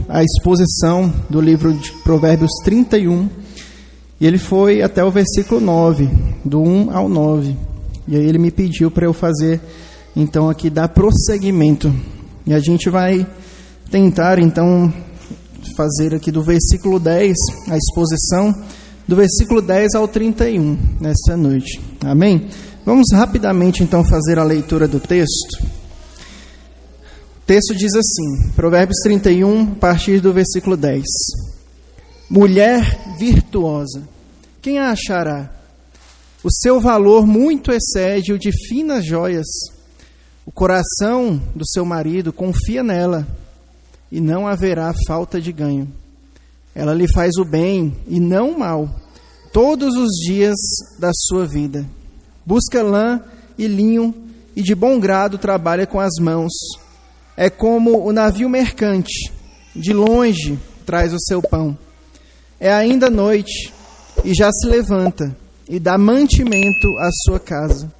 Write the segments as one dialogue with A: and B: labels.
A: a exposição do livro de Provérbios 31, e ele foi até o versículo 9, do 1 ao 9. E aí ele me pediu para eu fazer, então, aqui, dar prosseguimento. E a gente vai tentar, então, fazer aqui do versículo 10, a exposição, do versículo 10 ao 31, nesta noite. Amém? Vamos rapidamente, então, fazer a leitura do texto. O texto diz assim, Provérbios 31, a partir do versículo 10. Mulher virtuosa, quem a achará? O seu valor muito excede o de finas joias. O coração do seu marido confia nela, e não haverá falta de ganho. Ela lhe faz o bem e não o mal, todos os dias da sua vida. Busca lã e linho, e de bom grado trabalha com as mãos. É como o navio mercante, de longe traz o seu pão. É ainda noite, e já se levanta, e dá mantimento à sua casa,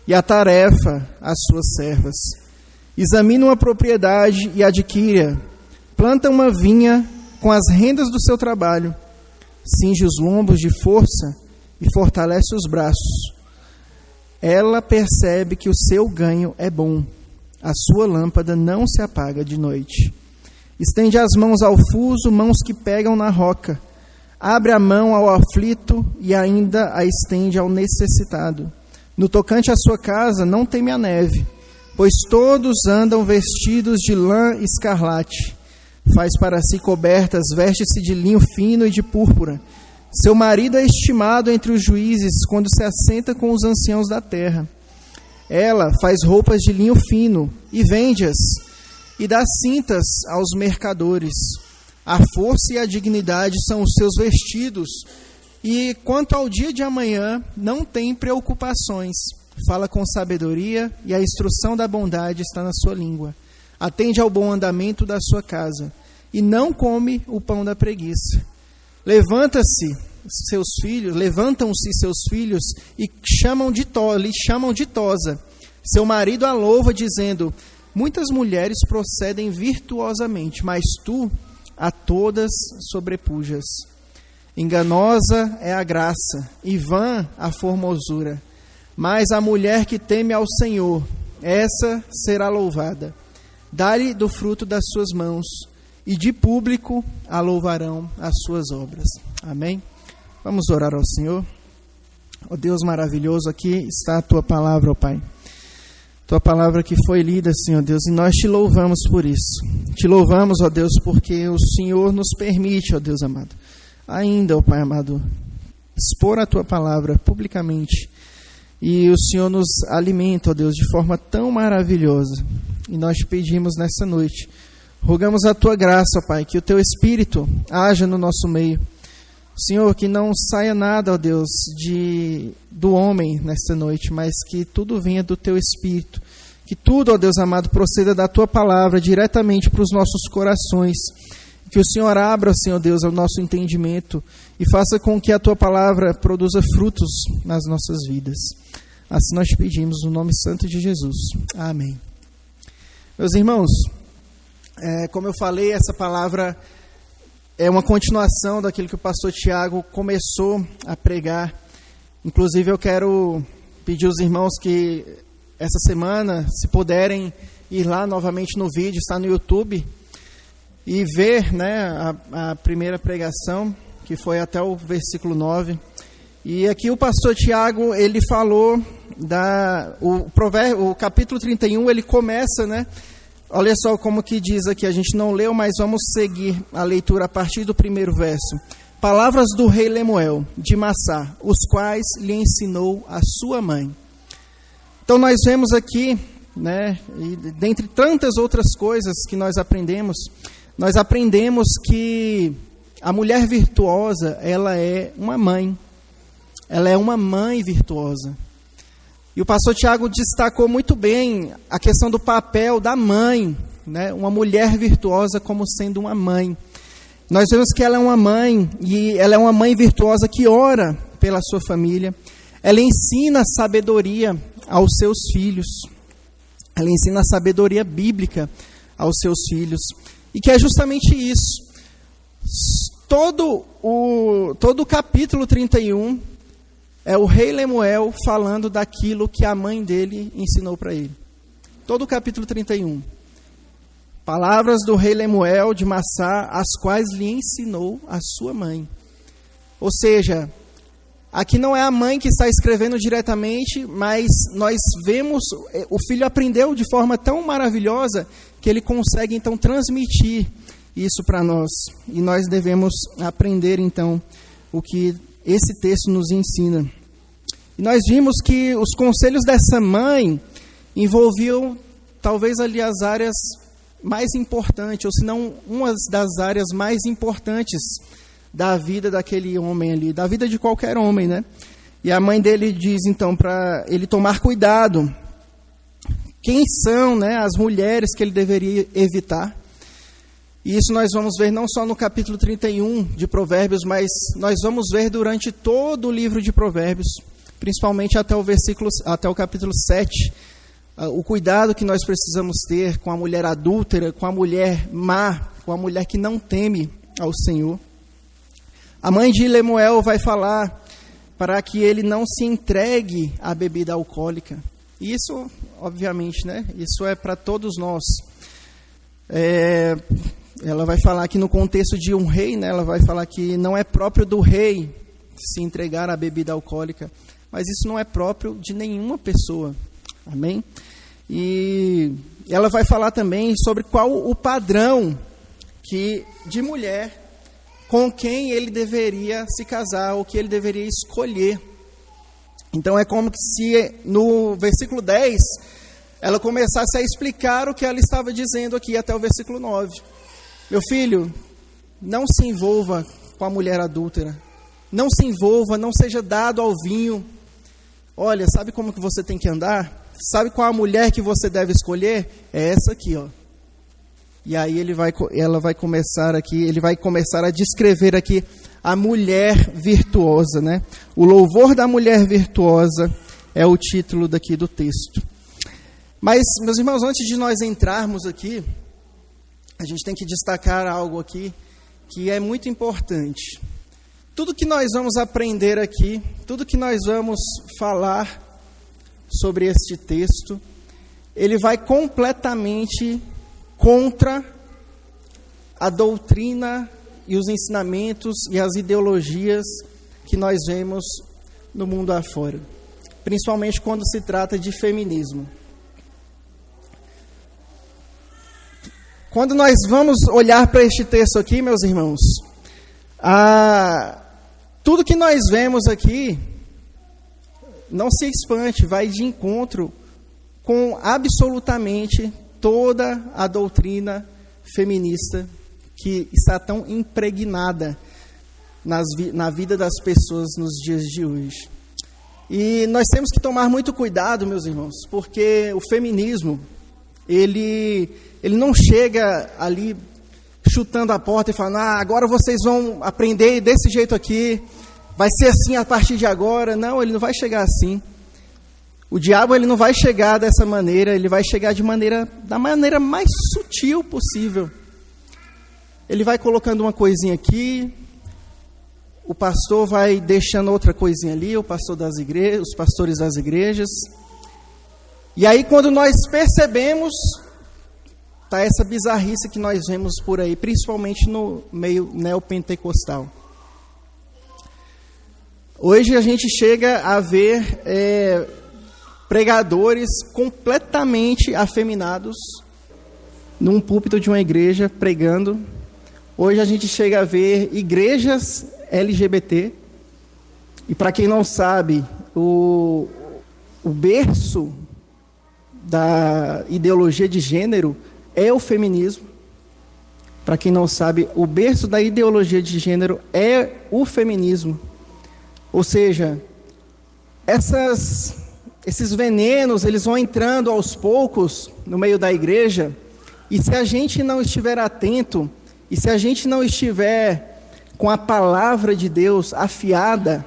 A: e a tarefa às suas servas. Examina uma propriedade e adquire-a. Planta uma vinha com as rendas do seu trabalho. Cinge os lombos de força e fortalece os braços. Ela percebe que o seu ganho é bom. A sua lâmpada não se apaga de noite. Estende as mãos ao fuso, mãos que pegam na roca. Abre a mão ao aflito e ainda a estende ao necessitado. No tocante à sua casa, não teme a neve, pois todos andam vestidos de lã escarlate. Faz para si cobertas, veste-se de linho fino e de púrpura. Seu marido é estimado entre os juízes quando se assenta com os anciãos da terra. Ela faz roupas de linho fino e vende-as, e dá cintas aos mercadores. A força e a dignidade são os seus vestidos, e quanto ao dia de amanhã, não tem preocupações. Fala com sabedoria, e a instrução da bondade está na sua língua. Atende ao bom andamento da sua casa, e não come o pão da preguiça. Levantam-se seus filhos e lhe chamam ditosa. Seu marido a louva, dizendo: muitas mulheres procedem virtuosamente, mas tu a todas sobrepujas. Enganosa é a graça, e vã a formosura. Mas a mulher que teme ao Senhor, essa será louvada. Dá-lhe do fruto das suas mãos, e de público a louvarão as suas obras. Amém? Vamos orar ao Senhor. Ó Deus maravilhoso, aqui está a Tua palavra, ó Pai. Tua palavra que foi lida, Senhor Deus, e nós te louvamos por isso. Te louvamos, ó Deus, porque o Senhor nos permite, ó Deus amado, ainda, ó Pai amado, expor a Tua palavra publicamente. E o Senhor nos alimenta, ó Deus, de forma tão maravilhosa. E nós te pedimos nessa noite, rogamos a Tua graça, ó Pai, que o Teu Espírito haja no nosso meio. Senhor, que não saia nada, ó Deus, do homem nesta noite, mas que tudo venha do Teu Espírito. Que tudo, ó Deus amado, proceda da Tua palavra diretamente para os nossos corações. Que o Senhor abra, Senhor Deus, o nosso entendimento e faça com que a Tua palavra produza frutos nas nossas vidas. Assim nós te pedimos, no nome santo de Jesus. Amém. Meus irmãos, como eu falei, essa palavra é uma continuação daquilo que o pastor Tiago começou a pregar. Inclusive, eu quero pedir aos irmãos que essa semana, se puderem ir lá novamente no vídeo, está no YouTube, e ver, né, a primeira pregação, que foi até o versículo 9. E aqui o pastor Tiago, ele falou, o capítulo 31, ele começa, né? Olha só como que diz aqui, a gente não leu, mas vamos seguir a leitura a partir do primeiro verso. Palavras do rei Lemuel, de Massá, os quais lhe ensinou a sua mãe. Então nós vemos aqui, né, e dentre tantas outras coisas que nós aprendemos que a mulher virtuosa, ela é uma mãe. Ela é uma mãe virtuosa. E o pastor Tiago destacou muito bem a questão do papel da mãe, né? Uma mulher virtuosa como sendo uma mãe. Nós vemos que ela é uma mãe, e ela é uma mãe virtuosa que ora pela sua família. Ela ensina sabedoria aos seus filhos. Ela ensina a sabedoria bíblica aos seus filhos. E que é justamente isso. Todo o capítulo 31 é o rei Lemuel falando daquilo que a mãe dele ensinou para ele. Todo o capítulo 31. Palavras do rei Lemuel de Massá, as quais lhe ensinou a sua mãe. Ou seja, aqui não é a mãe que está escrevendo diretamente, mas nós vemos, o filho aprendeu de forma tão maravilhosa que ele consegue então transmitir isso para nós. E nós devemos aprender então o que esse texto nos ensina. E nós vimos que os conselhos dessa mãe envolviam talvez ali as áreas mais importantes, ou se não uma das áreas mais importantes da vida daquele homem ali, da vida de qualquer homem, né? E a mãe dele diz então para ele tomar cuidado. Quem são, né, as mulheres que ele deveria evitar? E isso nós vamos ver não só no capítulo 31 de Provérbios, mas nós vamos ver durante todo o livro de Provérbios, principalmente até o capítulo 7, o cuidado que nós precisamos ter com a mulher adúltera, com a mulher má, com a mulher que não teme ao Senhor. A mãe de Lemuel vai falar para que ele não se entregue à bebida alcoólica. Isso, obviamente, né? Isso é para todos nós. Ela vai falar que no contexto de um rei, né? Ela vai falar que não é próprio do rei se entregar à bebida alcoólica, mas isso não é próprio de nenhuma pessoa. Amém? E ela vai falar também sobre qual o padrão de mulher com quem ele deveria se casar, ou que ele deveria escolher. Então é como se no versículo 10 ela começasse a explicar o que ela estava dizendo aqui até o versículo 9. Meu filho, não se envolva com a mulher adúltera. Não se envolva, não seja dado ao vinho. Olha, sabe como que você tem que andar? Sabe qual a mulher que você deve escolher? É essa aqui, ó. E aí ele vai começar a descrever aqui a mulher virtuosa, né? O louvor da mulher virtuosa é o título daqui do texto. Mas, meus irmãos, antes de nós entrarmos aqui, a gente tem que destacar algo aqui que é muito importante. Tudo que nós vamos aprender aqui, tudo que nós vamos falar sobre este texto, ele vai completamente contra a doutrina e os ensinamentos e as ideologias que nós vemos no mundo afora, principalmente quando se trata de feminismo. Quando nós vamos olhar para este texto aqui, meus irmãos, tudo que nós vemos aqui, não se espante, vai de encontro com absolutamente toda a doutrina feminista que está tão impregnada na vida das pessoas nos dias de hoje. E nós temos que tomar muito cuidado, meus irmãos, porque o feminismo, ele não chega ali chutando a porta e falando, agora vocês vão aprender desse jeito aqui, vai ser assim a partir de agora. Não, ele não vai chegar assim. O diabo ele não vai chegar dessa maneira, ele vai chegar da maneira mais sutil possível. Ele vai colocando uma coisinha aqui, o pastor vai deixando outra coisinha ali, os pastores das igrejas. E aí quando nós percebemos, está essa bizarrice que nós vemos por aí, principalmente no meio neopentecostal. Hoje a gente chega a ver pregadores completamente afeminados num púlpito de uma igreja pregando. Hoje a gente chega a ver igrejas LGBT. E para quem não sabe, o berço da ideologia de gênero é o feminismo. Para quem não sabe, o berço da ideologia de gênero é o feminismo. Ou seja, esses venenos, eles vão entrando aos poucos no meio da igreja, e se a gente não estiver atento, e se a gente não estiver com a palavra de Deus afiada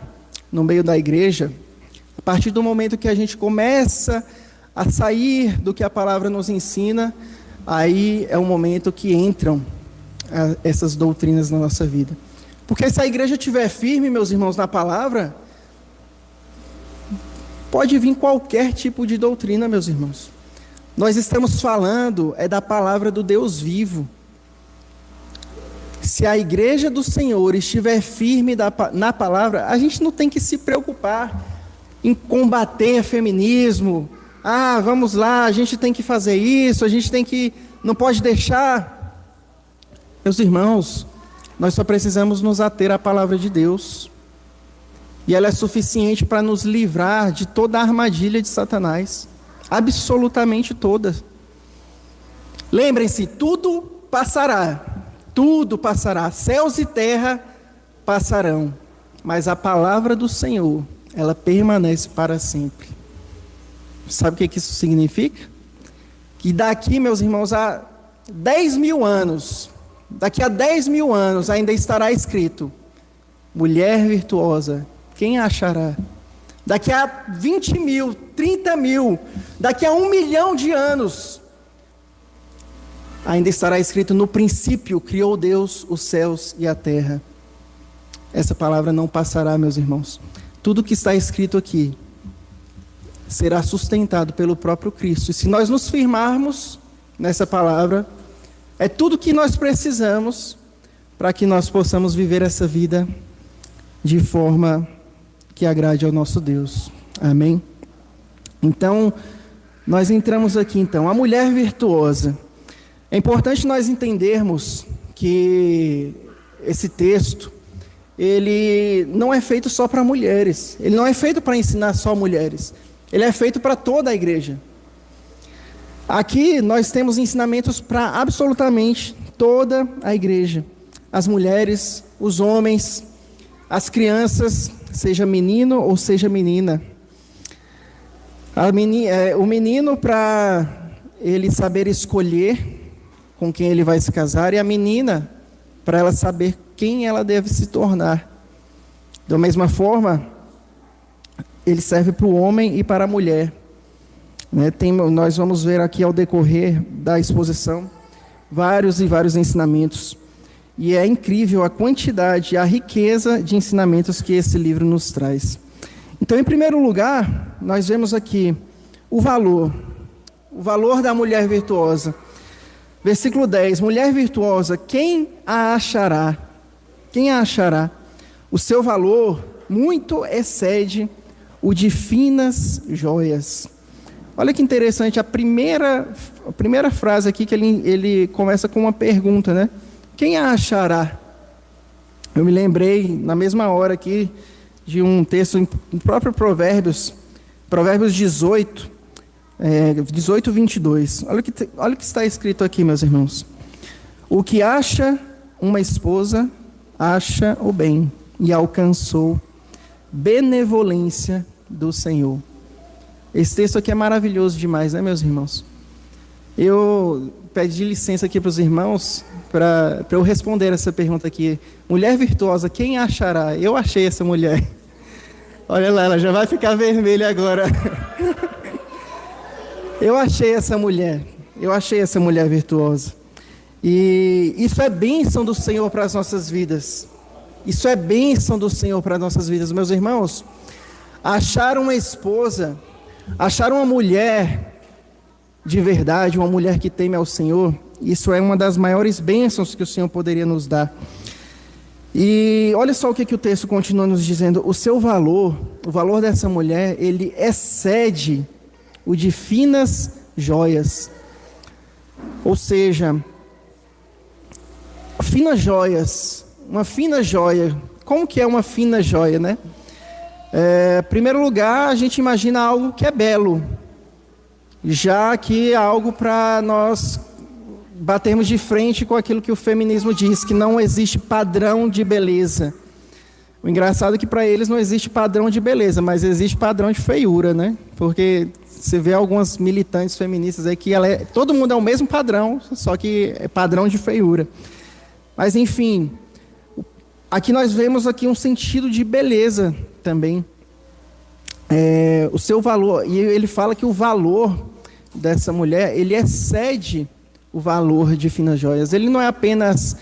A: no meio da igreja, a partir do momento que a gente começa a sair do que a palavra nos ensina, aí é o momento que entram essas doutrinas na nossa vida. Porque se a igreja estiver firme, meus irmãos, na palavra, pode vir qualquer tipo de doutrina, meus irmãos. Nós estamos falando da palavra do Deus vivo. Se a igreja do Senhor estiver firme na palavra, a gente não tem que se preocupar em combater feminismo. Vamos lá, a gente tem que fazer isso, a gente tem que... Não pode deixar. Meus irmãos, nós só precisamos nos ater à palavra de Deus. E ela é suficiente para nos livrar de toda a armadilha de Satanás. Absolutamente toda. Lembrem-se, tudo passará. Tudo passará. Céus e terra passarão. Mas a palavra do Senhor, ela permanece para sempre. Sabe o que isso significa? Que daqui, meus irmãos, a 10 mil anos, daqui a 10 mil anos ainda estará escrito: mulher virtuosa, quem a achará? Daqui a 20 mil, 30 mil, daqui a 1 milhão de anos, ainda estará escrito: no princípio criou Deus os céus e a terra. Essa palavra não passará, meus irmãos. Tudo que está escrito aqui será sustentado pelo próprio Cristo. E se nós nos firmarmos nessa palavra, é tudo que nós precisamos para que nós possamos viver essa vida de forma que agrade ao nosso Deus. Amém? Então, nós entramos aqui então. A mulher virtuosa. É importante nós entendermos que esse texto, ele não é feito só para mulheres. Ele não é feito para ensinar só mulheres. Ele é feito para toda a igreja. Aqui nós temos ensinamentos para absolutamente toda a igreja. As mulheres, os homens, as crianças, seja menino ou seja menina. O menino para ele saber escolher com quem ele vai se casar, e a menina para ela saber quem ela deve se tornar. Da mesma forma, ele serve para o homem e para a mulher. Nós vamos ver aqui ao decorrer da exposição vários e vários ensinamentos. E é incrível a quantidade, a riqueza de ensinamentos que esse livro nos traz. Então, em primeiro lugar, nós vemos aqui o valor da mulher virtuosa. Versículo 10, mulher virtuosa, quem a achará? Quem a achará? O seu valor muito excede o de finas joias. Olha que interessante, a primeira frase aqui que ele começa com uma pergunta, né? Quem a achará? Eu me lembrei, na mesma hora aqui, de um texto no próprio Provérbios 18, 22. Olha o que está escrito aqui, meus irmãos. O que acha uma esposa, acha o bem, e alcançou benevolência do Senhor. Esse texto aqui é maravilhoso demais, né, meus irmãos? Eu pedi licença aqui para os irmãos para eu responder essa pergunta aqui. Mulher virtuosa, quem achará? Eu achei essa mulher. Olha lá, ela já vai ficar vermelha agora. Eu achei essa mulher virtuosa. E isso é bênção do Senhor para as nossas vidas. Isso é bênção do Senhor para as nossas vidas, meus irmãos. Achar uma esposa, achar uma mulher de verdade, uma mulher que teme ao Senhor, isso é uma das maiores bênçãos que o Senhor poderia nos dar. E olha só o que o texto continua nos dizendo. O seu valor, o valor dessa mulher, ele excede o de finas joias. Ou seja, finas joias, uma fina joia. Como que é uma fina joia, né? Em primeiro lugar, a gente imagina algo que é belo, já que é algo para nós batermos de frente com aquilo que o feminismo diz, que não existe padrão de beleza. O engraçado é que para eles não existe padrão de beleza, mas existe padrão de feiura, né? Porque você vê algumas militantes feministas aí que todo mundo é o mesmo padrão, só que é padrão de feiura. Mas enfim, aqui nós vemos aqui um sentido de beleza também. O seu valor, e ele fala que o valor dessa mulher, ele excede o valor de finas joias. Ele não é apenas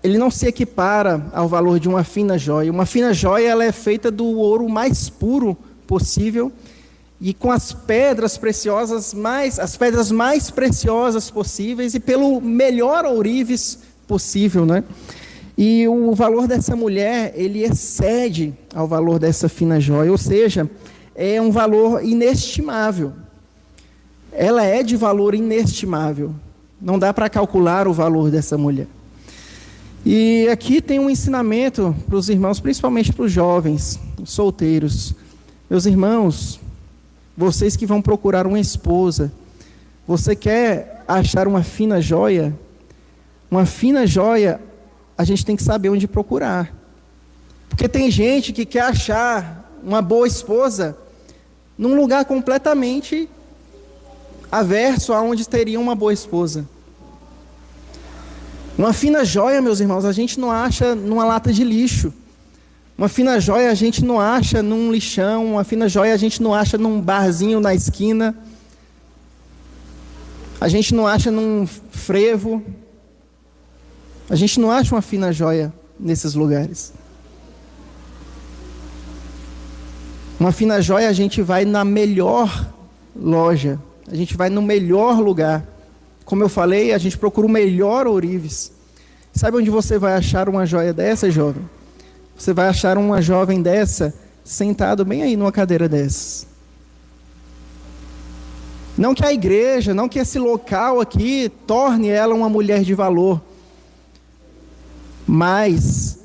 A: ele não se equipara ao valor de uma fina joia. Uma fina joia, ela é feita do ouro mais puro possível e com as pedras preciosas as pedras mais preciosas possíveis e pelo melhor ourives possível, né? E o valor dessa mulher, ele excede ao valor dessa fina joia, ou seja, é um valor inestimável. Ela é de valor inestimável. Não dá para calcular o valor dessa mulher. E aqui tem um ensinamento para os irmãos, principalmente para os jovens, os solteiros. Meus irmãos, vocês que vão procurar uma esposa, você quer achar uma fina joia? Uma fina joia, a gente tem que saber onde procurar. Porque tem gente que quer achar uma boa esposa num lugar completamente averso aonde teria uma boa esposa. Uma fina joia, meus irmãos, a gente não acha numa lata de lixo. Uma fina joia a gente não acha num lixão. Uma fina joia a gente não acha num barzinho na esquina. A gente não acha num frevo. A gente não acha uma fina joia nesses lugares. Uma fina joia a gente vai na melhor loja. A gente vai no melhor lugar. Como eu falei, a gente procura o melhor ourives. Sabe onde você vai achar uma joia dessa, jovem? Você vai achar uma jovem dessa sentado bem aí numa cadeira dessas. Não que a igreja, não que esse local aqui torne ela uma mulher de valor. Mas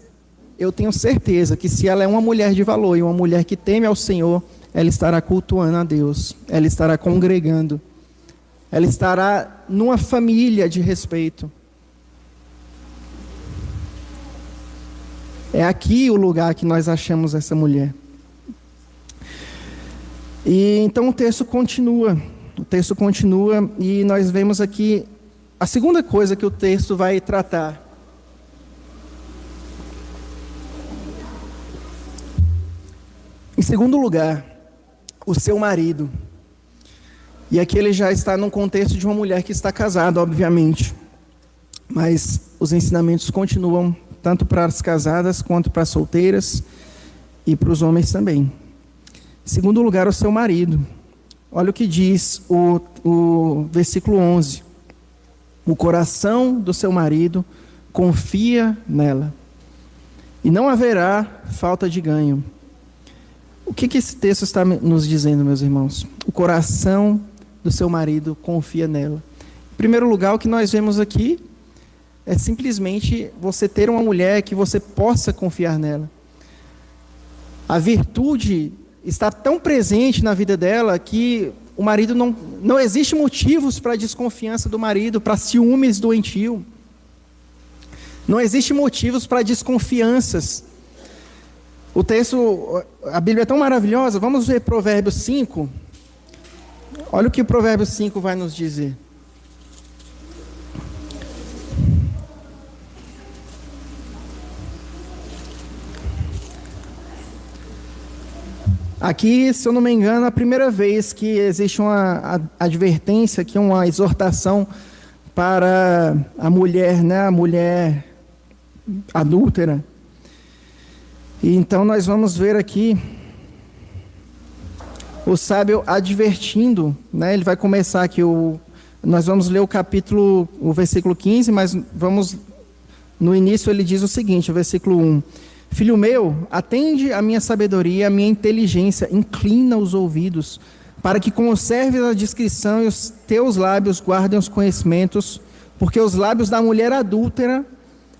A: eu tenho certeza que se ela é uma mulher de valor e uma mulher que teme ao Senhor, ela estará cultuando a Deus, ela estará congregando. Ela estará numa família de respeito. É aqui o lugar que nós achamos essa mulher. E então o texto continua. O texto continua e nós vemos aqui a segunda coisa que o texto vai tratar. Em segundo lugar, o seu marido. E aqui ele já está num contexto de uma mulher que está casada, obviamente. Mas os ensinamentos continuam tanto para as casadas quanto para as solteiras e para os homens também. Em segundo lugar, o seu marido. Olha o que diz o versículo 11. O coração do seu marido confia nela, e não haverá falta de ganho. O que esse texto está nos dizendo, meus irmãos? O coração do seu marido confia nela. Em primeiro lugar, o que nós vemos aqui é simplesmente você ter uma mulher que você possa confiar nela. A virtude está tão presente na vida dela que o marido não existe motivos para desconfiança do marido, para ciúmes doentio. Não existe motivos para desconfianças. O texto, a Bíblia é tão maravilhosa. Vamos ver Provérbios 5. Olha o que o Provérbios 5 vai nos dizer. Aqui, se eu não me engano, é a primeira vez que existe uma advertência, aqui uma exortação para a mulher, né? A mulher adúltera. E então nós vamos ver aqui o sábio advertindo, né? Ele vai começar aqui, nós vamos ler o versículo 15, mas no início ele diz o seguinte, o versículo 1. Filho meu, atende a minha sabedoria, a minha inteligência, inclina os ouvidos, para que conserves a discrição e os teus lábios guardem os conhecimentos, porque os lábios da mulher adúltera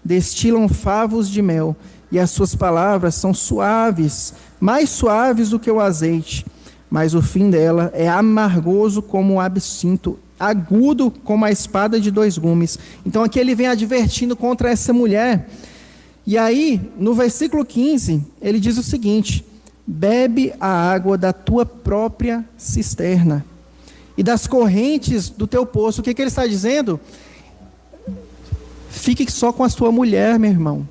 A: destilam favos de mel, e as suas palavras são suaves, mais suaves do que o azeite, mas o fim dela é amargoso como o absinto, agudo como a espada de 2 gumes. Então aqui ele vem advertindo contra essa mulher. E aí, no versículo 15, ele diz o seguinte: bebe a água da tua própria cisterna e das correntes do teu poço. O que ele está dizendo? Fique só com a sua mulher, meu irmão.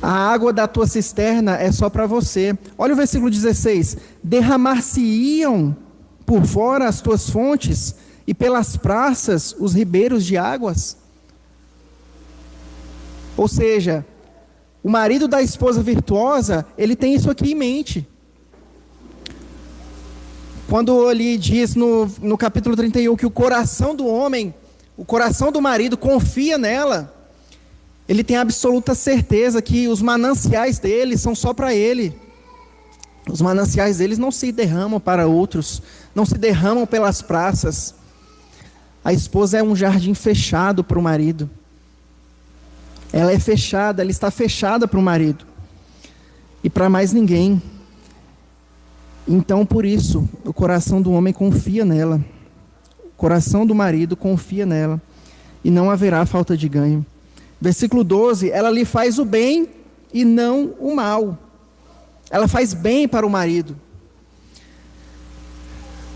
A: A água da tua cisterna é só para você. Olha o versículo 16. Derramar-se-iam por fora as tuas fontes e pelas praças os ribeiros de águas. Ou seja, o marido da esposa virtuosa, ele tem isso aqui em mente. Quando ele diz no capítulo 31 que o coração do homem, o coração do marido confia nela, ele tem absoluta certeza que os mananciais dele são só para ele. Os mananciais deles não se derramam para outros, não se derramam pelas praças. A esposa é um jardim fechado para o marido. Ela é fechada, ela está fechada para o marido. E para mais ninguém. Então, por isso, o coração do homem confia nela. O coração do marido confia nela. E não haverá falta de ganho. Versículo 12, ela lhe faz o bem e não o mal. Ela faz bem para o marido.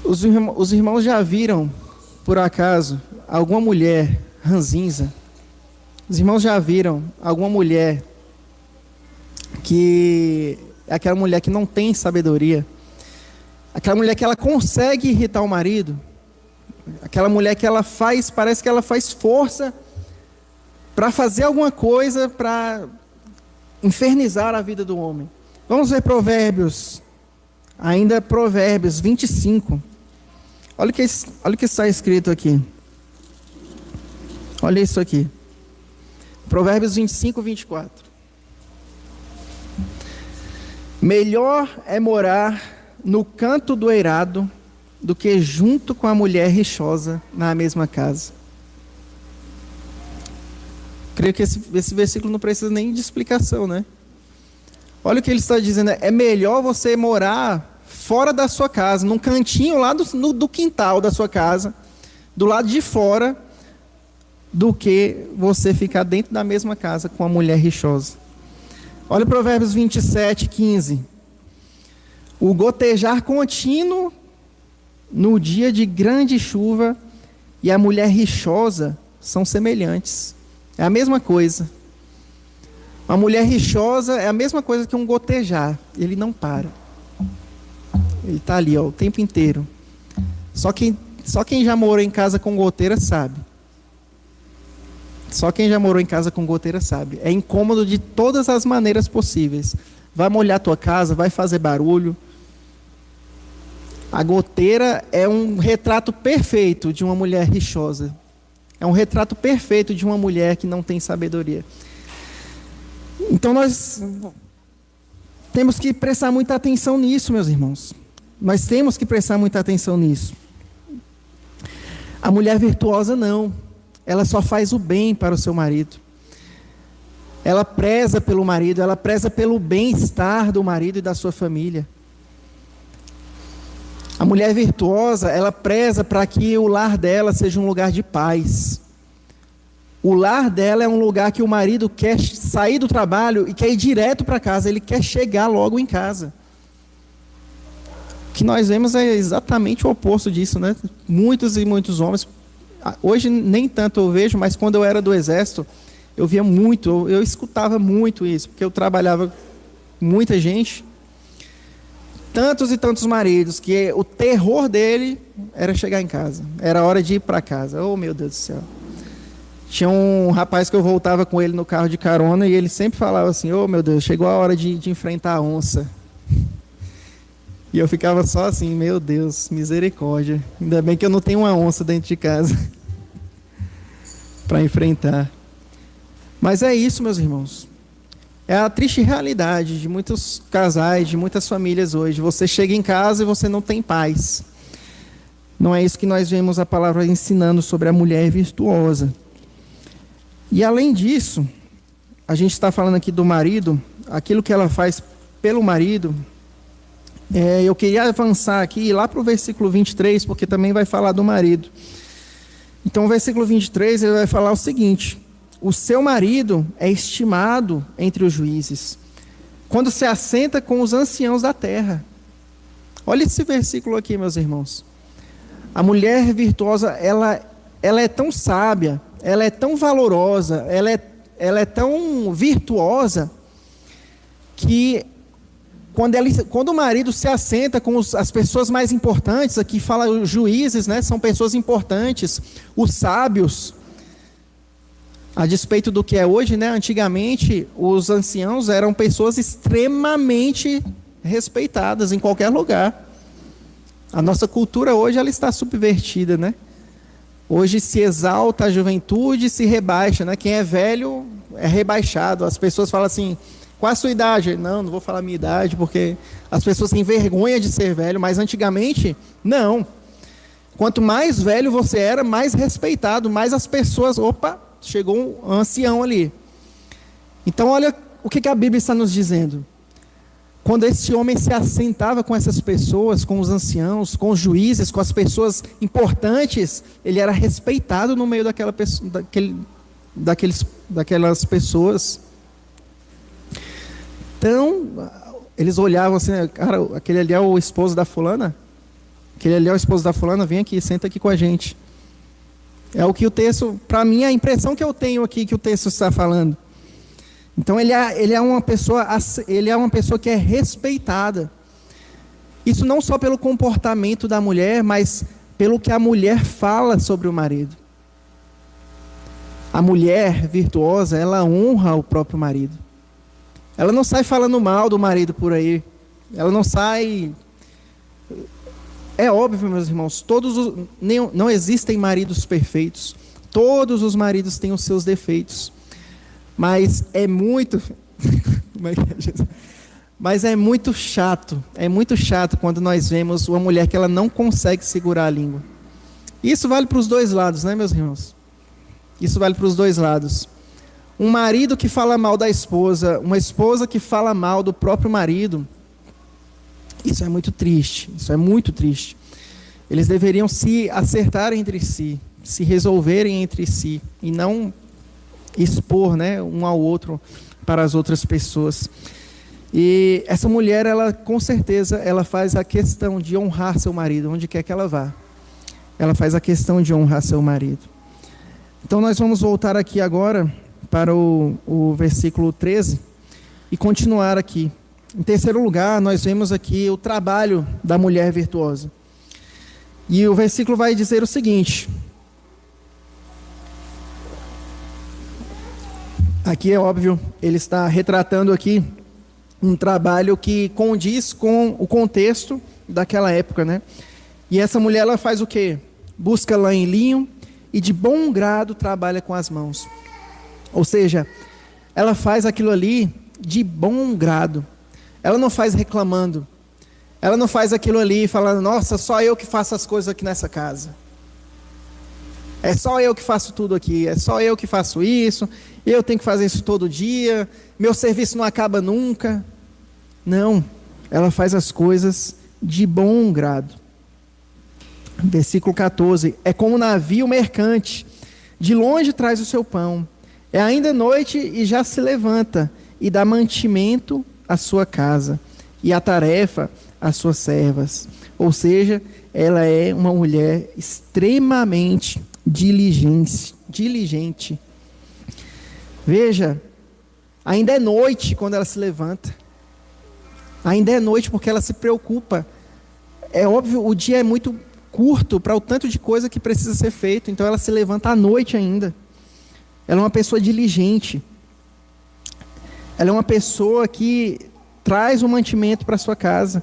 A: Os irmãos já viram, por acaso, alguma mulher ranzinza? Os irmãos já viram alguma mulher que é aquela mulher que não tem sabedoria? Aquela mulher que ela consegue irritar o marido? Aquela mulher que ela faz, parece que ela faz força para fazer alguma coisa para infernizar a vida do homem. Vamos ver Provérbios, ainda Provérbios 25. Olha o que está escrito aqui. Olha isso aqui. Provérbios 25, 24. Melhor é morar no canto do eirado do que junto com a mulher rixosa na mesma casa. Creio que esse versículo não precisa nem de explicação, né? Olha o que ele está dizendo. É melhor você morar fora da sua casa, num cantinho lá do quintal da sua casa, do lado de fora, do que você ficar dentro da mesma casa com a mulher rixosa. Olha Provérbios 27, 15. O gotejar contínuo no dia de grande chuva e a mulher rixosa são semelhantes. É a mesma coisa. Uma mulher rixosa é a mesma coisa que um gotejar. Ele não para. Ele está ali, ó, o tempo inteiro. Só quem já morou em casa com goteira sabe. Só quem já morou em casa com goteira sabe. É incômodo de todas as maneiras possíveis. Vai molhar a tua casa, vai fazer barulho. A goteira é um retrato perfeito de uma mulher rixosa. É um retrato perfeito de uma mulher que não tem sabedoria. Então nós temos que prestar muita atenção nisso, meus irmãos. Nós temos que prestar muita atenção nisso. A mulher virtuosa não. Ela só faz o bem para o seu marido. Ela preza pelo marido, ela preza pelo bem-estar do marido e da sua família. A mulher virtuosa, ela preza para que o lar dela seja um lugar de paz. O lar dela é um lugar que o marido quer sair do trabalho e quer ir direto para casa, ele quer chegar logo em casa. O que nós vemos é exatamente o oposto disso, né? Muitos e muitos homens, hoje nem tanto eu vejo, mas quando eu era do exército, eu via muito, eu escutava muito isso, porque eu trabalhava com muita gente. Tantos e tantos maridos, que o terror dele era chegar em casa. Era hora de ir para casa. Oh, meu Deus do céu. Tinha um rapaz que eu voltava com ele no carro de carona e ele sempre falava assim, oh, meu Deus, chegou a hora de enfrentar a onça. E eu ficava só assim, meu Deus, misericórdia. Ainda bem que eu não tenho uma onça dentro de casa para enfrentar. Mas é isso, meus irmãos. É a triste realidade de muitos casais, de muitas famílias hoje. Você chega em casa e você não tem paz. Não é isso que nós vemos a palavra ensinando sobre a mulher virtuosa. E além disso, a gente está falando aqui do marido, aquilo que ela faz pelo marido. Eu queria avançar aqui lá para o versículo 23, porque também vai falar do marido. Então o versículo 23 ele vai falar o seguinte: o seu marido é estimado entre os juízes, quando se assenta com os anciãos da terra. Olha esse versículo aqui, meus irmãos. A mulher virtuosa, ela é tão sábia, ela é tão valorosa, ela é tão virtuosa, que quando o marido se assenta com as pessoas mais importantes, aqui fala os juízes, né, são pessoas importantes, os sábios, A despeito do que é hoje, né? Antigamente, os anciãos eram pessoas extremamente respeitadas em qualquer lugar. A nossa cultura hoje ela está subvertida, né? Hoje se exalta a juventude e se rebaixa, né? Quem é velho é rebaixado. As pessoas falam assim, qual a sua idade? Não vou falar a minha idade, porque as pessoas têm vergonha de ser velho, mas antigamente, não. Quanto mais velho você era, mais respeitado, mais as pessoas... Opa, chegou um ancião ali. Então, olha o que a Bíblia está nos dizendo. Quando esse homem se assentava com essas pessoas, com os anciãos, com os juízes, com as pessoas importantes, ele era respeitado no meio daquelas pessoas. Então, eles olhavam assim, cara, aquele ali é o esposo da fulana? Aquele ali é o esposo da fulana, vem aqui, senta aqui com a gente. É o que o texto, para mim, a impressão que eu tenho aqui que o texto está falando. Então ele é uma pessoa que é respeitada. Isso não só pelo comportamento da mulher, mas pelo que a mulher fala sobre o marido. A mulher virtuosa, ela honra o próprio marido. Ela não sai falando mal do marido por aí. Ela não sai... É óbvio, meus irmãos, não existem maridos perfeitos. Todos os maridos têm os seus defeitos. Mas é muito... Mas é muito chato quando nós vemos uma mulher que ela não consegue segurar a língua. Isso vale para os dois lados, né, meus irmãos? Isso vale para os dois lados. Um marido que fala mal da esposa, uma esposa que fala mal do próprio marido, isso é muito triste, isso é muito triste. Eles deveriam se acertar entre si, se resolverem entre si, e não expor, né, um ao outro para as outras pessoas. E essa mulher, ela com certeza, ela faz a questão de honrar seu marido, onde quer que ela vá. Ela faz a questão de honrar seu marido. Então nós vamos voltar aqui agora para o versículo 13 e continuar aqui. Em terceiro lugar, nós vemos aqui o trabalho da mulher virtuosa. E o versículo vai dizer o seguinte. Aqui é óbvio, ele está retratando aqui um trabalho que condiz com o contexto daquela época, né? E essa mulher, ela faz o quê? Busca lã e linho e de bom grado trabalha com as mãos. Ou seja, ela faz aquilo ali de bom grado. Ela não faz reclamando. Ela não faz aquilo ali falando, nossa, só eu que faço as coisas aqui nessa casa. É só eu que faço tudo aqui. É só eu que faço isso. Eu tenho que fazer isso todo dia. Meu serviço não acaba nunca. Não. Ela faz as coisas de bom grado. Versículo 14. É como um navio mercante. De longe traz o seu pão. É ainda noite e já se levanta. E dá mantimento à sua casa. E a tarefa às suas servas. Ou seja, ela é uma mulher extremamente diligente. Veja, ainda é noite quando ela se levanta. Ainda é noite porque ela se preocupa. É óbvio, o dia é muito curto para o tanto de coisa que precisa ser feito. Então ela se levanta à noite ainda. Ela é uma pessoa diligente. Ela é uma pessoa que traz o mantimento para sua casa.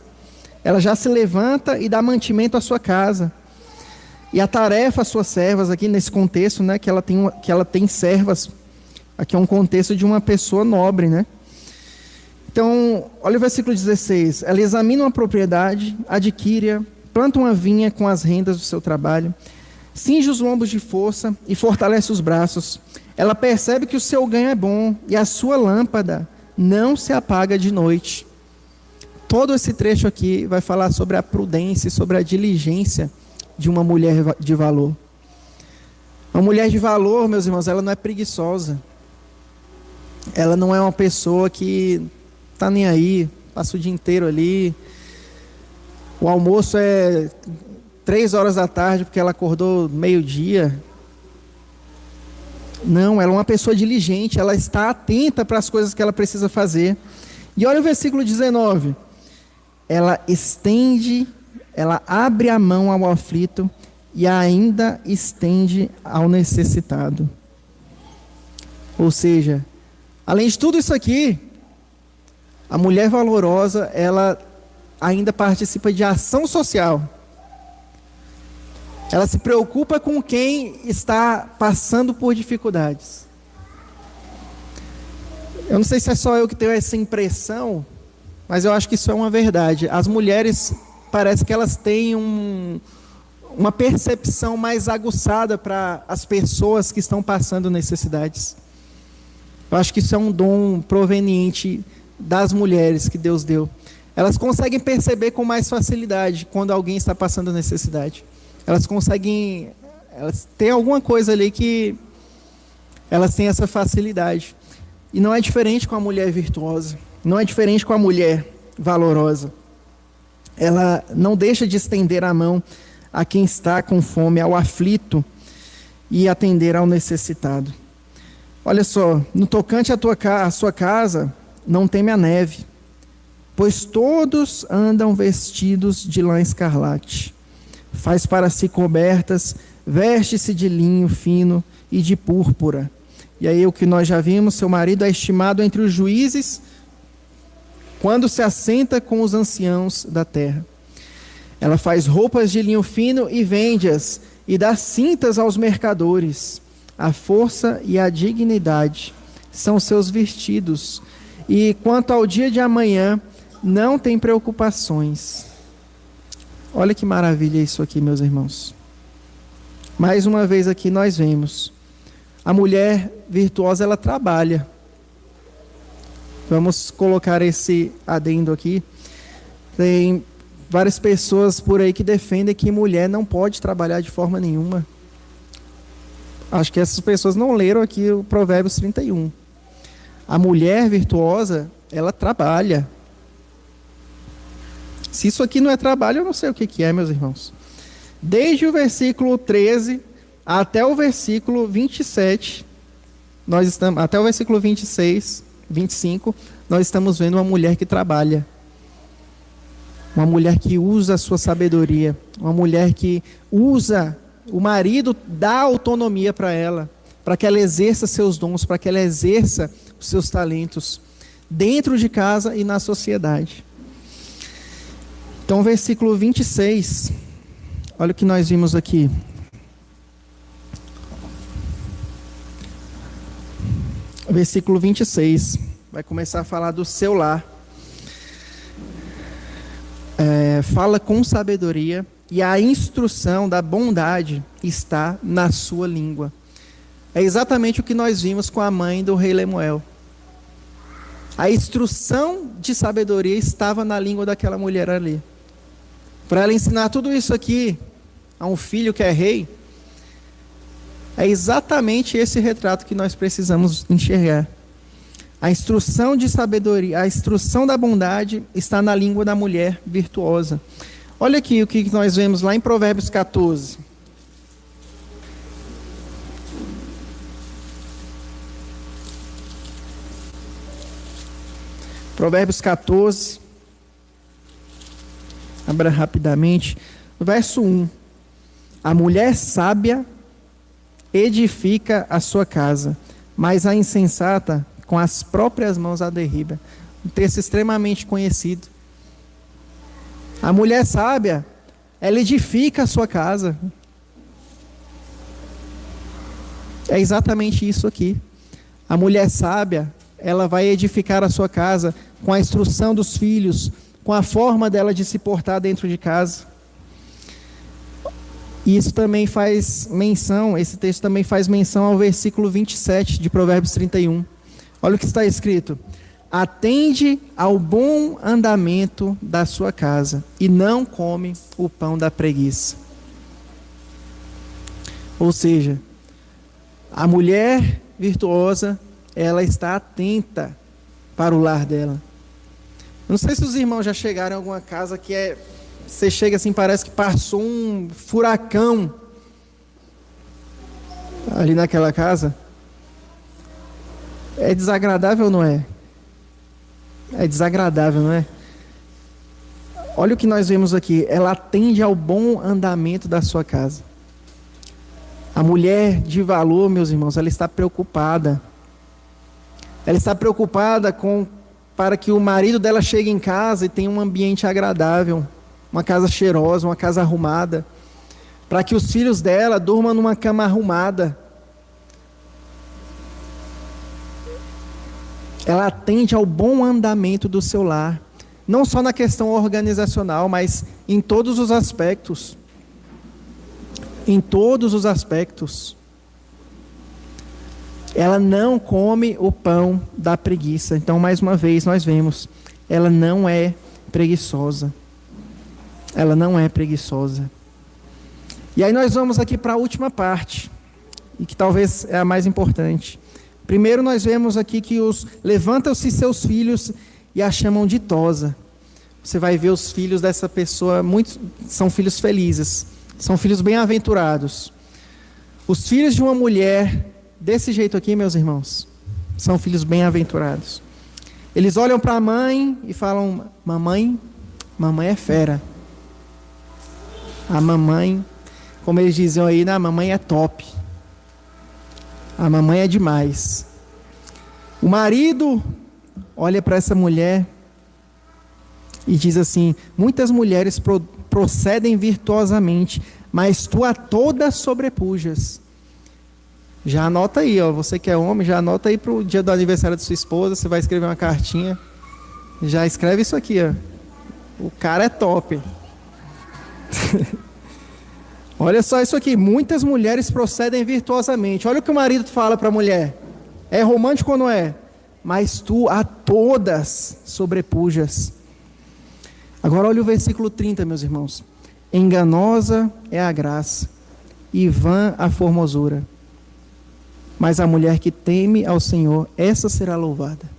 A: Ela já se levanta e dá mantimento à sua casa. E a tarefa às suas servas, aqui nesse contexto, né, que ela tem servas, aqui é um contexto de uma pessoa nobre, né? Então, olha o versículo 16. Ela examina uma propriedade, adquire-a, planta uma vinha com as rendas do seu trabalho, cinge os lombos de força e fortalece os braços. Ela percebe que o seu ganho é bom e a sua lâmpada não se apaga de noite. Todo esse trecho aqui vai falar sobre a prudência, sobre a diligência de uma mulher de valor. Uma mulher de valor, meus irmãos, ela não é preguiçosa. Ela não é uma pessoa que está nem aí, passa o dia inteiro ali. O almoço é 3 horas da tarde porque ela acordou meio-dia. Não, ela é uma pessoa diligente, ela está atenta para as coisas que ela precisa fazer. E olha o versículo 19. Ela abre a mão ao aflito e ainda estende ao necessitado. Ou seja, além de tudo isso aqui, a mulher valorosa, ela ainda participa de ação social. Ela se preocupa com quem está passando por dificuldades. Eu não sei se é só eu que tenho essa impressão, mas eu acho que isso é uma verdade. As mulheres, parece que elas têm uma percepção mais aguçada para as pessoas que estão passando necessidades. Eu acho que isso é um dom proveniente das mulheres que Deus deu. Elas conseguem perceber com mais facilidade quando alguém está passando necessidade. Elas têm alguma coisa ali que elas têm essa facilidade. E não é diferente com a mulher virtuosa, não é diferente com a mulher valorosa. Ela não deixa de estender a mão a quem está com fome, ao aflito, e atender ao necessitado. Olha só, no tocante à sua casa, não teme a neve, pois todos andam vestidos de lã escarlate. Faz para si cobertas, veste-se de linho fino e de púrpura. E aí o que nós já vimos, seu marido é estimado entre os juízes, quando se assenta com os anciãos da terra. Ela faz roupas de linho fino e vende-as, e dá cintas aos mercadores. A força e a dignidade são seus vestidos, e quanto ao dia de amanhã, não tem preocupações. Olha que maravilha isso aqui, meus irmãos. Mais uma vez aqui nós vemos. A mulher virtuosa, ela trabalha. Vamos colocar esse adendo aqui. Tem várias pessoas por aí que defendem que mulher não pode trabalhar de forma nenhuma. Acho que essas pessoas não leram aqui o Provérbios 31. A mulher virtuosa, ela trabalha. Se isso aqui não é trabalho, eu não sei o que é, meus irmãos. Desde o versículo 13 até o versículo 27, até o versículo 26, 25, nós estamos vendo uma mulher que trabalha. Uma mulher que usa a sua sabedoria. Uma mulher que usa, o marido dá autonomia para ela, para que ela exerça seus dons, para que ela exerça os seus talentos, dentro de casa e na sociedade. Então, versículo 26, olha o que nós vimos aqui. Versículo 26, vai começar a falar do seu lar. Fala com sabedoria, e a instrução da bondade está na sua língua. É exatamente o que nós vimos com a mãe do rei Lemuel. A instrução de sabedoria estava na língua daquela mulher ali. Para ela ensinar tudo isso aqui a um filho que é rei, é exatamente esse retrato que nós precisamos enxergar. A instrução de sabedoria, a instrução da bondade está na língua da mulher virtuosa. Olha aqui o que nós vemos lá em Provérbios 14. Provérbios 14. Abra rapidamente. No verso 1. A mulher sábia edifica a sua casa, mas a insensata com as próprias mãos a derriba. Um texto extremamente conhecido. A mulher sábia, ela edifica a sua casa. É exatamente isso aqui. A mulher sábia, ela vai edificar a sua casa com a instrução dos filhos, com a forma dela de se portar dentro de casa. E isso também faz menção, esse texto também faz menção ao versículo 27 de Provérbios 31. Olha o que está escrito: atende ao bom andamento da sua casa e não come o pão da preguiça. Ou seja, a mulher virtuosa, ela está atenta para o lar dela. Não sei se os irmãos já chegaram em alguma casa que você chega assim, parece que passou um furacão ali naquela casa. É desagradável ou não é? É desagradável, não é? Olha o que nós vemos aqui. Ela atende ao bom andamento da sua casa. A mulher de valor, meus irmãos, ela está preocupada. Ela está preocupada para que o marido dela chegue em casa e tenha um ambiente agradável, uma casa cheirosa, uma casa arrumada, para que os filhos dela durmam numa cama arrumada. Ela atende ao bom andamento do seu lar, não só na questão organizacional, mas em todos os aspectos. Em todos os aspectos. Ela não come o pão da preguiça. Então, mais uma vez, nós vemos, ela não é preguiçosa. Ela não é preguiçosa. E aí nós vamos aqui para a última parte, e que talvez é a mais importante. Primeiro nós vemos aqui que levantam-se seus filhos e a chamam ditosa. Você vai ver os filhos dessa pessoa, são filhos felizes, são filhos bem-aventurados. Os filhos de uma mulher desse jeito aqui, meus irmãos, são filhos bem-aventurados. Eles olham para a mãe e falam: mamãe é fera. A mamãe, como eles diziam aí, a mamãe é top. A mamãe é demais. O marido olha para essa mulher e diz assim: muitas mulheres procedem virtuosamente, mas tu a todas sobrepujas. Já anota aí, ó, você que é homem, já anota aí para o dia do aniversário de sua esposa. Você vai escrever uma cartinha, já escreve isso aqui, ó: o cara é top. Olha só isso aqui: muitas mulheres procedem virtuosamente. Olha o que o marido fala para a mulher. É romântico ou não é? Mas tu a todas sobrepujas. Agora olha o versículo 30, meus irmãos. Enganosa é a graça e vã a formosura, mas a mulher que teme ao Senhor, essa será louvada.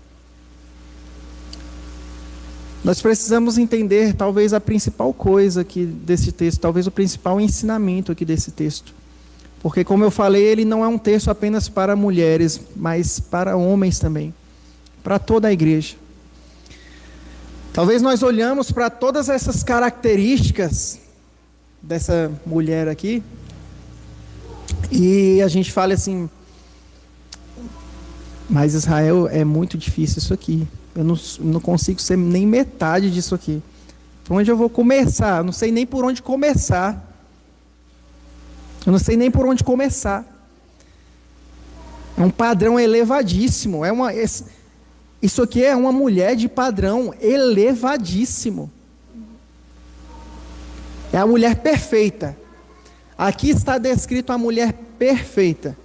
A: Nós precisamos entender talvez a principal coisa aqui desse texto, talvez o principal ensinamento aqui desse texto. Porque, como eu falei, ele não é um texto apenas para mulheres, mas para homens também, para toda a igreja. Talvez nós olhamos para todas essas características dessa mulher aqui e a gente fala assim: mas Israel, é muito difícil isso aqui. Eu não consigo ser nem metade disso aqui. Por onde eu vou começar? Eu não sei nem por onde começar. É um padrão elevadíssimo. Isso aqui é uma mulher de padrão elevadíssimo. É a mulher perfeita. Aqui está descrito a mulher perfeita.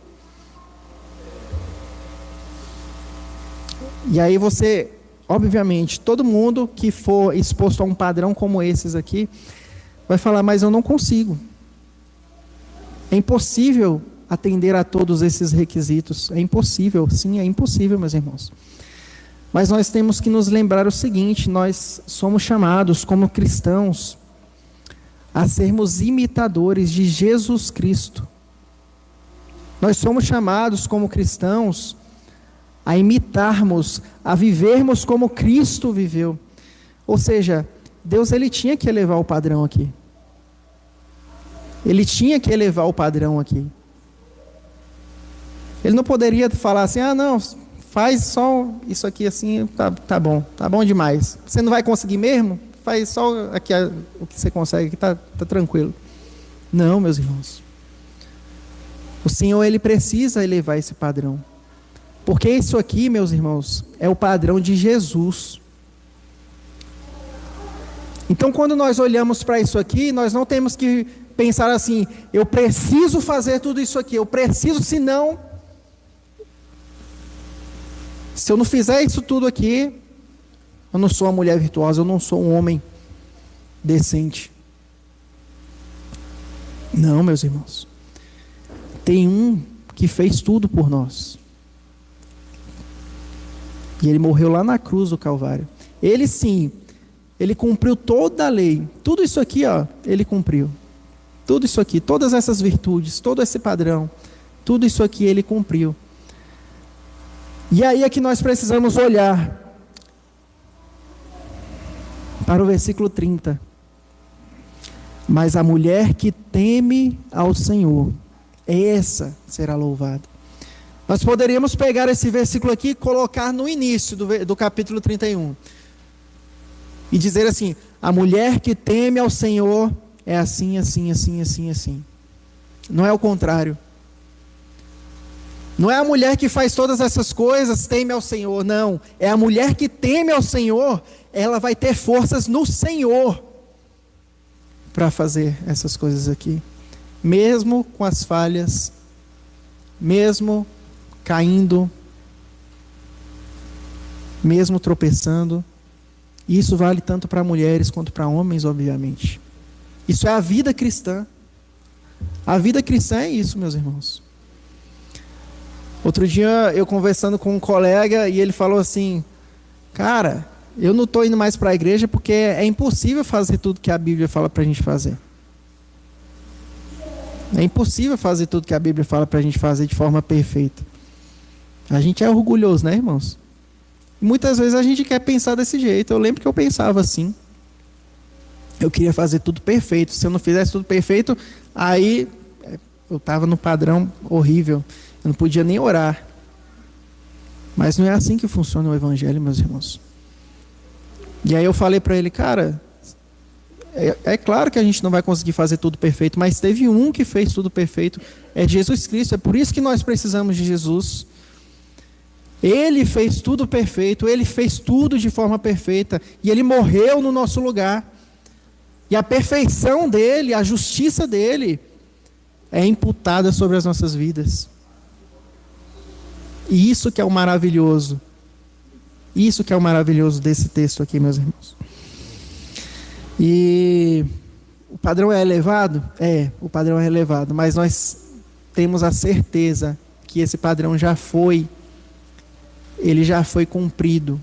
A: E aí você, obviamente, todo mundo que for exposto a um padrão como esses aqui, vai falar: mas eu não consigo. É impossível atender a todos esses requisitos. É impossível, sim, é impossível, meus irmãos. Mas nós temos que nos lembrar o seguinte: nós somos chamados como cristãos a sermos imitadores de Jesus Cristo. Nós somos chamados como cristãos a imitarmos, a vivermos como Cristo viveu. Ou seja, Deus ele tinha que elevar o padrão aqui. Ele tinha que elevar o padrão aqui. Ele não poderia falar assim: ah, não, faz só isso aqui assim, tá bom demais. Você não vai conseguir mesmo? Faz só aqui o que você consegue, que tá tranquilo. Não, meus irmãos. O Senhor ele precisa elevar esse padrão. Porque isso aqui, meus irmãos, é o padrão de Jesus. Então, quando nós olhamos para isso aqui, nós não temos que pensar assim: eu preciso fazer tudo isso aqui, eu preciso, senão, se eu não fizer isso tudo aqui, eu não sou uma mulher virtuosa, eu não sou um homem decente. Não, meus irmãos. Tem um que fez tudo por nós. E ele morreu lá na cruz do Calvário. Ele sim, ele cumpriu toda a lei. Tudo isso aqui, ó, ele cumpriu. Tudo isso aqui, todas essas virtudes, todo esse padrão, tudo isso aqui ele cumpriu. E aí é que nós precisamos olhar para o versículo 30. Mas a mulher que teme ao Senhor, essa será louvada. Nós poderíamos pegar esse versículo aqui e colocar no início do capítulo 31. E dizer assim: a mulher que teme ao Senhor é assim, assim, assim, assim, assim. Não é o contrário. Não é a mulher que faz todas essas coisas, teme ao Senhor, não. É a mulher que teme ao Senhor, ela vai ter forças no Senhor para fazer essas coisas aqui. Mesmo com as falhas, mesmo caindo, mesmo tropeçando. Isso vale tanto para mulheres quanto para homens, obviamente. Isso é a vida cristã. A vida cristã é isso, meus irmãos. Outro dia eu conversando com um colega e ele falou assim: cara, eu não estou indo mais para a igreja porque é impossível fazer tudo que a Bíblia fala para a gente fazer. É impossível fazer tudo que a Bíblia fala para a gente fazer de forma perfeita. A gente é orgulhoso, né, irmãos? E muitas vezes a gente quer pensar desse jeito. Eu lembro que eu pensava assim. Eu queria fazer tudo perfeito. Se eu não fizesse tudo perfeito, aí eu estava no padrão horrível. Eu não podia nem orar. Mas não é assim que funciona o evangelho, meus irmãos. E aí eu falei para ele: cara, é claro que a gente não vai conseguir fazer tudo perfeito, mas teve um que fez tudo perfeito, é Jesus Cristo. É por isso que nós precisamos de Jesus. Ele fez tudo perfeito, Ele fez tudo de forma perfeita, e Ele morreu no nosso lugar. E a perfeição dEle, a justiça dEle, é imputada sobre as nossas vidas. E isso que é o maravilhoso. Isso que é o maravilhoso desse texto aqui, meus irmãos. E o padrão é elevado? O padrão é elevado, mas nós temos a certeza que esse padrão ele já foi cumprido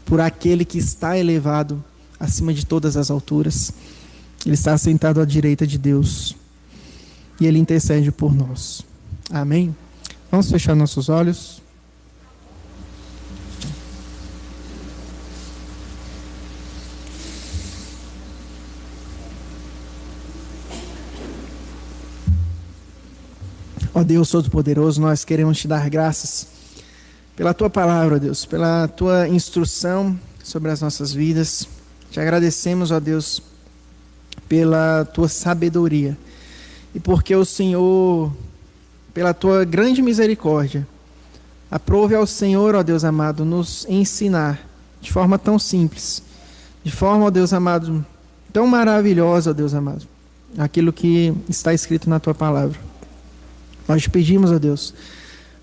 A: por aquele que está elevado acima de todas as alturas. Ele está sentado à direita de Deus e Ele intercede por nós. Amém? Vamos fechar nossos olhos. Ó Deus Todo-Poderoso, nós queremos te dar graças pela tua palavra, ó Deus, pela tua instrução sobre as nossas vidas. Te agradecemos, ó Deus, pela tua sabedoria e porque o Senhor, pela tua grande misericórdia, aprove ao Senhor, ó Deus amado, nos ensinar de forma tão simples, de forma, ó Deus amado, tão maravilhosa, ó Deus amado, aquilo que está escrito na tua palavra. Nós te pedimos, ó Deus,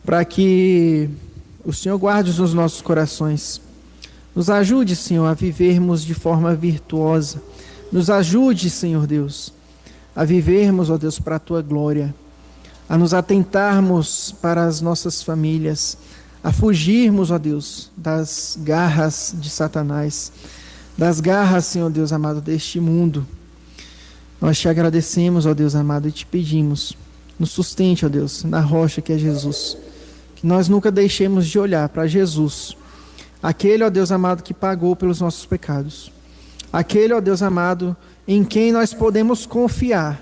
A: para que o Senhor guarde nos nossos corações. Nos ajude, Senhor, a vivermos de forma virtuosa. Nos ajude, Senhor Deus, a vivermos, ó Deus, para a tua glória. A nos atentarmos para as nossas famílias. A fugirmos, ó Deus, das garras de Satanás. Das garras, Senhor Deus amado, deste mundo. Nós te agradecemos, ó Deus amado, e te pedimos. Nos sustente, ó Deus, na rocha que é Jesus. Que nós nunca deixemos de olhar para Jesus. Aquele, ó Deus amado, que pagou pelos nossos pecados. Aquele, ó Deus amado, em quem nós podemos confiar.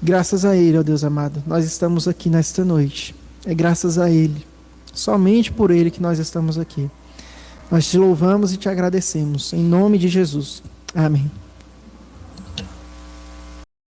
A: Graças a Ele, ó Deus amado, nós estamos aqui nesta noite. É graças a Ele, somente por Ele que nós estamos aqui. Nós te louvamos e te agradecemos. Em nome de Jesus. Amém.